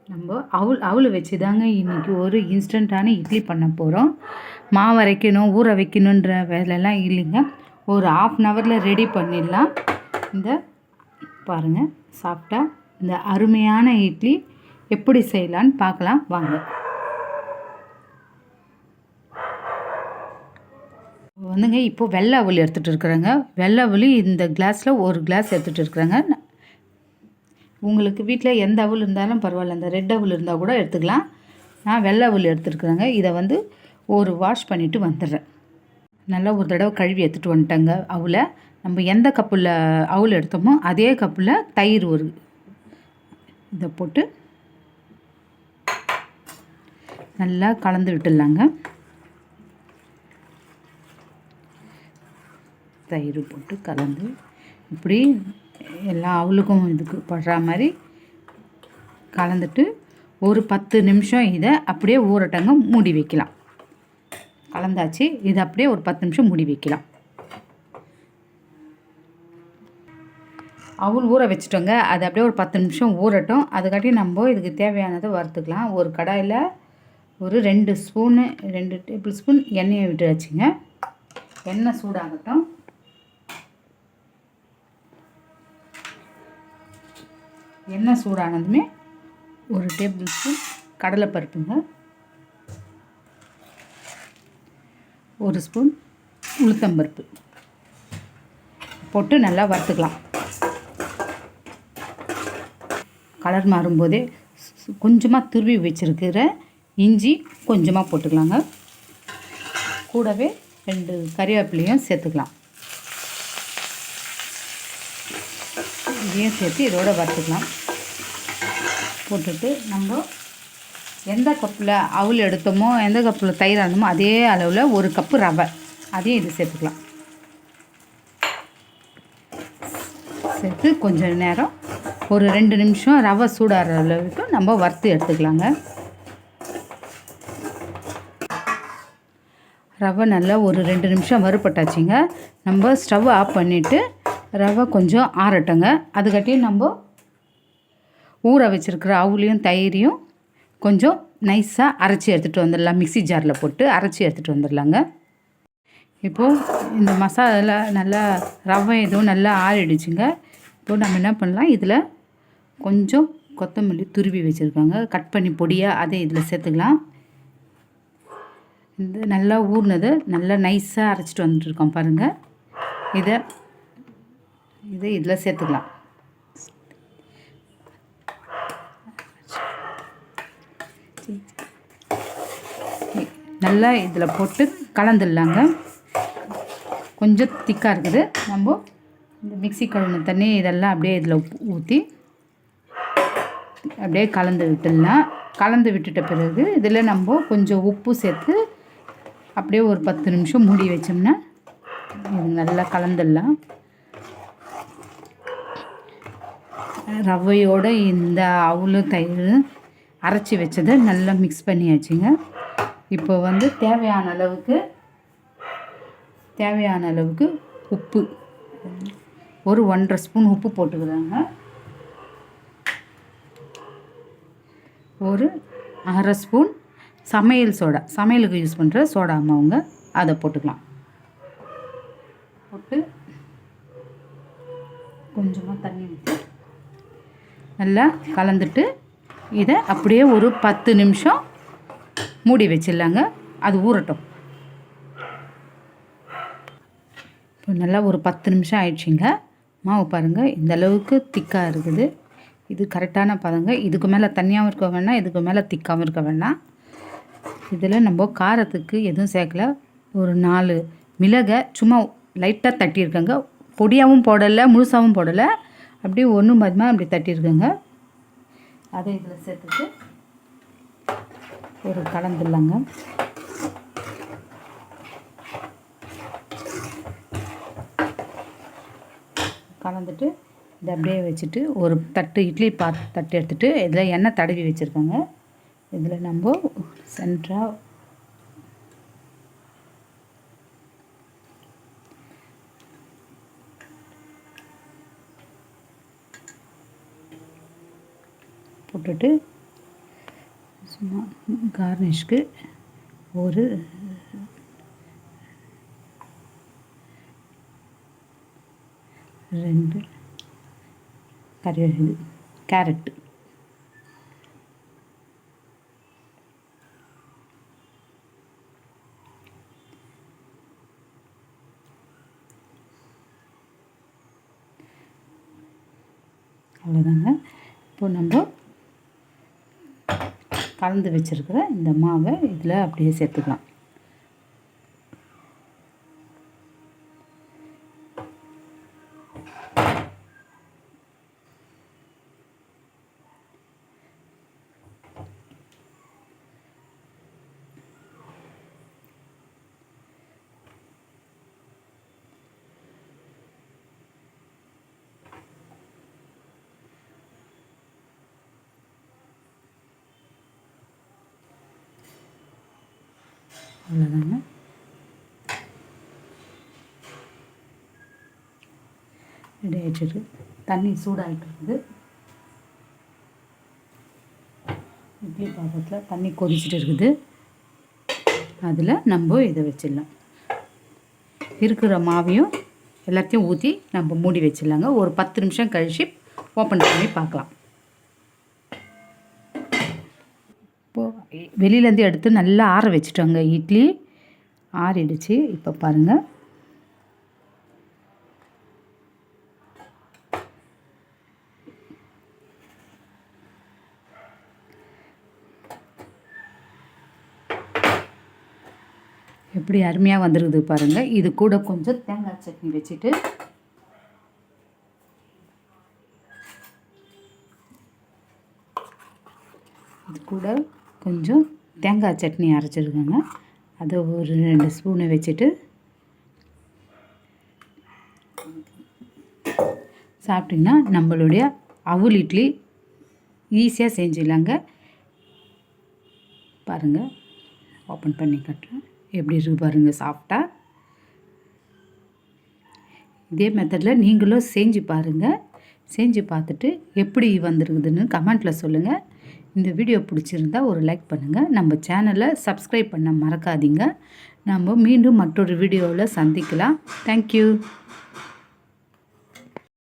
நம்ம அவல் வச்சு தாங்க இன்றைக்கி ஒரு இன்ஸ்டண்ட்டான இட்லி பண்ண போகிறோம். மாவு அரைக்கணும், ஊற வைக்கணுன்ற வேலைலாம் இல்லைங்க. ஒரு 1/2 ஹவரில் ரெடி பண்ணிடலாம். இந்த பாருங்கள், சாப்பிட்டா இந்த அருமையான இட்லி எப்படி செய்யலான்னு பார்க்கலாம் வாங்க. வந்துங்க இப்போது வெள்ளை அவல் எடுத்துகிட்டு இருக்கிறேங்க. வெள்ளை அவல் இந்த கிளாஸில் ஒரு கிளாஸ் எடுத்துகிட்டு இருக்கிறேங்க. உங்களுக்கு வீட்டில் எந்த அவல் இருந்தாலும் பரவாயில்ல, அந்த ரெட் அவல் இருந்தால் கூட எடுத்துக்கலாம். நான் வெள்ளை அவல் எடுத்துருக்குறேங்க. இதை ஒரு வாஷ் பண்ணிவிட்டு வந்துடுறேன். நல்லா ஒரு தடவை கழுவி எடுத்துகிட்டு வந்துட்டேங்க அவலை. நம்ம எந்த கப்பில் அவல் எடுத்தோமோ அதே கப்பில் தயிர் இதை போட்டு நல்லா கலந்து விட்டுடலாங்க. தயிர் போட்டு கலந்து இப்படி எல்லா அவலுக்கும் இதுக்கு படுற மாதிரி கலந்துட்டு ஒரு 10 நிமிஷம் இதை அப்படியே ஊறட்டங்க, மூடி வைக்கலாம். கலந்தாச்சு, இதை அப்படியே ஒரு 10 நிமிஷம் மூடி வைக்கலாம். அவல் ஊற வச்சுட்டோங்க. அது அப்படியே ஒரு 10 நிமிஷம் ஊறட்டும். அதுக்காட்டி நம்ம இதுக்கு தேவையானதை வறுத்துக்கலாம். ஒரு கடாயில் ஒரு 2 டேபிள் ஸ்பூன் எண்ணெயை விட்டு வச்சுங்க. எண்ணெய் சூடாகட்டும். எண்ணெய் சூடானதுமே ஒரு டேபிள் ஸ்பூன் கடலைப்பருப்புங்க, 1 ஸ்பூன் உளுத்தம்பருப்பு போட்டு நல்லா வறுத்துக்கலாம். கலர் மாறும்போதே கொஞ்சமாக துருவி வச்சுருக்கிற இஞ்சி கொஞ்சமாக போட்டுக்கலாங்க. கூடவே 2 கறிவேப்பிலையும் சேர்த்துக்கலாம். இதையும் சேர்த்து இதோட வறுத்துக்கலாம். போட்டுட்டு நம்ம எந்த கப்பில் அவல் எடுத்தோமோ, எந்த கப்பில் தயிர் ஆனமோ அதே அளவில் 1 கப்பு ரவை, அதையும் இது சேர்த்துக்கலாம். சேர்த்து கொஞ்சம் நேரம் ஒரு 2 நிமிஷம் ரவை சூடாகிற அளவுக்கு நம்ம வறுத்து எடுத்துக்கலாங்க. ரவை நல்லா ஒரு 2 நிமிஷம் வறுபட்டாச்சுங்க. நம்ம ஸ்டவ் ஆஃப் பண்ணிவிட்டு ரவை கொஞ்சம் ஆறட்டுங்க. அதுக்காட்டி நம்ம ஊற வச்சுருக்கிற அவலையும் தயிரையும் கொஞ்சம் நைஸாக அரைச்சி எடுத்துகிட்டு வந்துடலாம். மிக்ஸி ஜாரில் போட்டு அரைச்சி எடுத்துகிட்டு வந்துடலாங்க. இப்போது இந்த மசாலா நல்லா ரவை எதுவும் நல்லா ஆறிடுச்சுங்க. இப்போது நம்ம என்ன பண்ணலாம், இதில் கொஞ்சம் கொத்தமல்லி துருவி வச்சுருக்காங்க, கட் பண்ணி பொடியாக, அதை இதில் சேர்த்துக்கலாம். இந்த நல்லா ஊறினது நல்லா நைஸாக அரைச்சிட்டு வந்துட்டுருக்கோம் பாருங்கள். இதை இதில் சேர்த்துக்கலாம். நல்லா இதில் போட்டு கலந்துடலாங்க. கொஞ்சம் திக்காக இருக்குது. நம்ம இந்த மிக்ஸி கழுவின தண்ணி இதெல்லாம் அப்படியே இதில் ஊற்றி அப்படியே கலந்து விட்டுடலாம். கலந்து விட்டுட்ட பிறகு இதில் நம்ம கொஞ்சம் உப்பு சேர்த்து அப்படியே ஒரு 10 நிமிஷம் மூடி வச்சோம்னா இது நல்லா கலந்துடலாம். ரவையோடு இந்த அவலு தயிர் அரைச்சி வச்சதை நல்லா மிக்ஸ் பண்ணியாச்சுங்க. இப்போ தேவையான அளவுக்கு உப்பு, ஒரு 1.5 ஸ்பூன் உப்பு போட்டுக்கிறாங்க. ஒரு 1/2 ஸ்பூன் சமையல் சோடா, சமையலுக்கு யூஸ் பண்ணுற சோடா மாவுங்க, அதை போட்டுக்கலாம். போட்டு கொஞ்சமாக தண்ணி ஊற்றி நல்லா கலந்துட்டு இதை அப்படியே ஒரு 10 நிமிஷம் மூடி வச்சிடலாங்க. அது ஊறட்டும். இப்போ நல்லா ஒரு 10 நிமிஷம் ஆயிடுச்சுங்க. மாவு பாருங்கள், இந்த அளவுக்கு திக்காக இருக்குது. இது கரெக்டான பதங்க. இதுக்கு மேலே தண்ணியாகவும் இருக்க வேண்டாம், இதுக்கு மேலே திக்காகவும் இருக்க வேண்டாம். இதில் நம்ம காரத்துக்கு எதுவும் சேர்க்கல. ஒரு 4 மிளகை சும்மா லைட்டாக தட்டியிருக்கேங்க. பொடியாகவும் போடலை, முழுசாகவும் போடலை, அப்படியே ஒன்றும் பாதிமாக அப்படி தட்டியிருக்கேங்க. அதை இதில் சேர்த்துட்டு ஒரு கலந்துடலாங்க. கலந்துட்டு இதை அப்படியே வச்சுட்டு ஒரு இட்லி தட்டு எடுத்துகிட்டு இதில் எண்ணெய் தடவி வச்சுருக்காங்க. இதில் நம்ம சென்டராக போட்டுட்டு சும்மா கார்னிஷ்க்கு ஒரு 2 கேரட் அவ்வளோதாங்க. இப்போ நம்ம கலந்து வச்சுருக்கிற இந்த மாவை இதில் அப்படியே சேர்த்துக்கலாம். அவ்வளோதாங்க. ரெடி ஆகிடுச்சு. தண்ணி சூடாகிட்டு இருக்குது. இட்லி பாத்திரத்தில் தண்ணி கொதிச்சுட்டு இருக்குது. அதில் நம்ம இதை வச்சிடலாம். இருக்கிற மாவையும் எல்லாத்தையும் ஊற்றி நம்ம மூடி வச்சிடலாங்க. ஒரு 10 நிமிஷம் கழித்து ஓப்பன் பண்ணி பார்க்கலாம். இப்போது வெளியிலேருந்து எடுத்து நல்லா ஆற வச்சுட்டோங்க. இட்லி ஆறிடுச்சு. இப்போ பாருங்கள், எப்படி அருமையாக வந்துருக்குது பாருங்கள். இது கூட கொஞ்சம் தேங்காய் சட்னி வச்சுட்டு இது கூட கொஞ்சம் தேங்காய் சட்னி அரைச்சிருக்கேங்க. அதை ஒரு 2 ஸ்பூனை வச்சுட்டு சாப்பிட்டிங்கன்னா நம்மளுடைய அவுல் இட்லி ஈஸியாக செஞ்சிடலாங்க. பாருங்கள், ஓப்பன் பண்ணி காட்டுறேன். எப்படி இருக்குது பாருங்கள், சாஃப்டாக. இதே மெத்தடில் நீங்களும் செஞ்சு பாருங்கள். செஞ்சு பார்த்துட்டு எப்படி வந்திருக்குதுன்னு கமெண்ட்டில் சொல்லுங்கள். இந்த வீடியோ பிடிச்சிருந்தா ஒரு லைக் பண்ணுங்கள். நம்ம சேனலை சப்ஸ்கிரைப் பண்ண மறக்காதீங்க. நம்ம மீண்டும் மற்றொரு வீடியோவில் சந்திக்கலாம். தேங்க்யூ.